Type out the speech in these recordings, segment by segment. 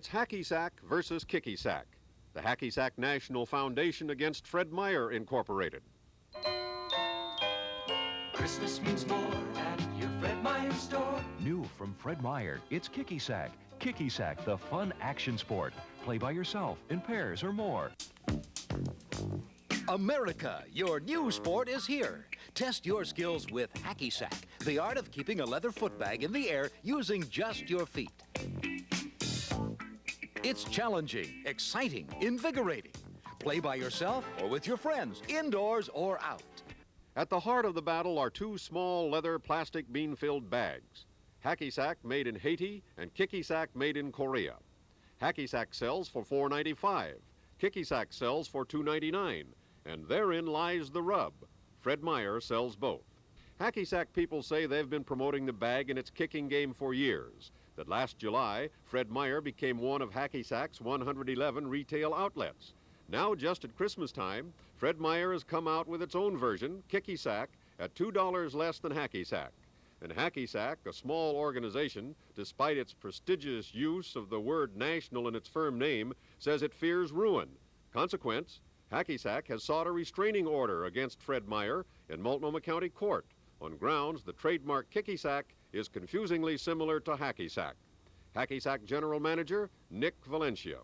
It's Hacky Sack versus Kicky Sack. The Hacky Sack National Foundation against Fred Meyer, Incorporated. Christmas means more at your Fred Meyer store. New from Fred Meyer, it's Kicky Sack. Kicky Sack, the fun action sport. Play by yourself, in pairs, or more. America, your new sport is here. Test your skills with Hacky Sack, the art of keeping a leather footbag in the air using just your feet. It's challenging, exciting, invigorating. Play by yourself or with your friends, indoors or out. At the heart of the battle are two small leather plastic bean-filled bags. Hacky Sack made in Haiti and Kicky Sack made in Korea. Hacky Sack sells for $4.95. Kicky Sack sells for $2.99. And therein lies the rub. Fred Meyer sells both. Hacky Sack people say they've been promoting the bag and its kicking game for years. That last July, Fred Meyer became one of Hacky Sack's 111 retail outlets. Now, just at Christmas time, Fred Meyer has come out with its own version, Kicky Sack, at $2 less than Hacky Sack. And Hacky Sack, a small organization, despite its prestigious use of the word national in its firm name, says it fears ruin. Consequence, Hacky Sack has sought a restraining order against Fred Meyer in Multnomah County Court on grounds the trademark Kicky Sack is confusingly similar to Hacky Sack. Hacky Sack General Manager Nick Valencia.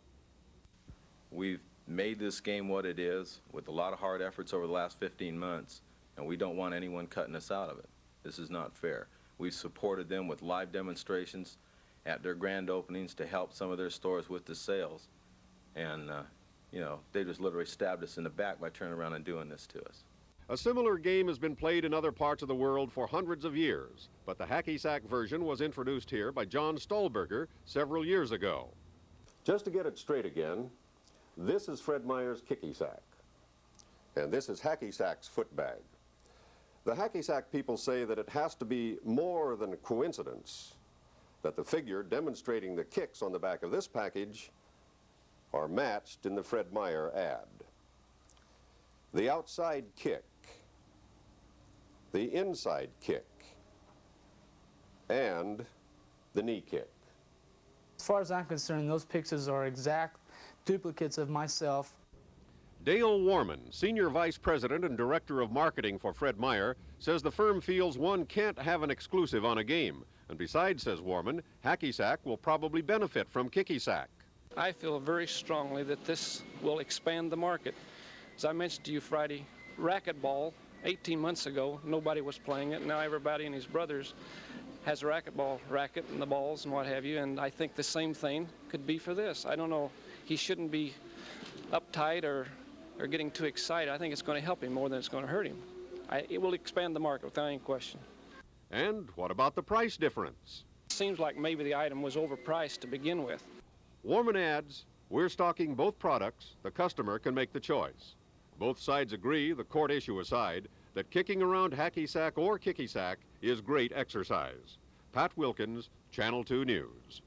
We've made this game what it is with a lot of hard efforts over the last 15 months, and we don't want anyone cutting us out of it. This is not fair. We've supported them with live demonstrations at their grand openings to help some of their stores with the sales. And, you know, they just literally stabbed us in the back by turning around and doing this to us. A similar game has been played in other parts of the world for hundreds of years, but the Hacky Sack version was introduced here by John Stolberger several years ago. Just to get it straight again, this is Fred Meyer's Kicky Sack, and this is Hacky Sack's foot bag. The Hacky Sack people say that it has to be more than a coincidence that the figure demonstrating the kicks on the back of this package are matched in the Fred Meyer ad. The outside kick, the inside kick, and the knee kick. As far as I'm concerned, those pictures are exact duplicates of myself. Dale Warman, Senior Vice President and Director of Marketing for Fred Meyer, says the firm feels one can't have an exclusive on a game. And besides, says Warman, Hacky Sack will probably benefit from Kicky Sack. I feel very strongly that this will expand the market. As I mentioned to you Friday, racquetball, 18 months ago, nobody was playing it. Now everybody and his brothers has a racquetball racket and the balls and what have you, and I think the same thing could be for this. I don't know, he shouldn't be uptight or getting too excited. I think it's going to help him more than it's going to hurt him. It will expand the market without any question. And what about the price difference? Seems like maybe the item was overpriced to begin with. Warman adds, we're stocking both products. The customer can make the choice. Both sides agree, the court issue aside, that kicking around Hacky Sack or Kicky Sack is great exercise. Pat Wilkins, Channel 2 News.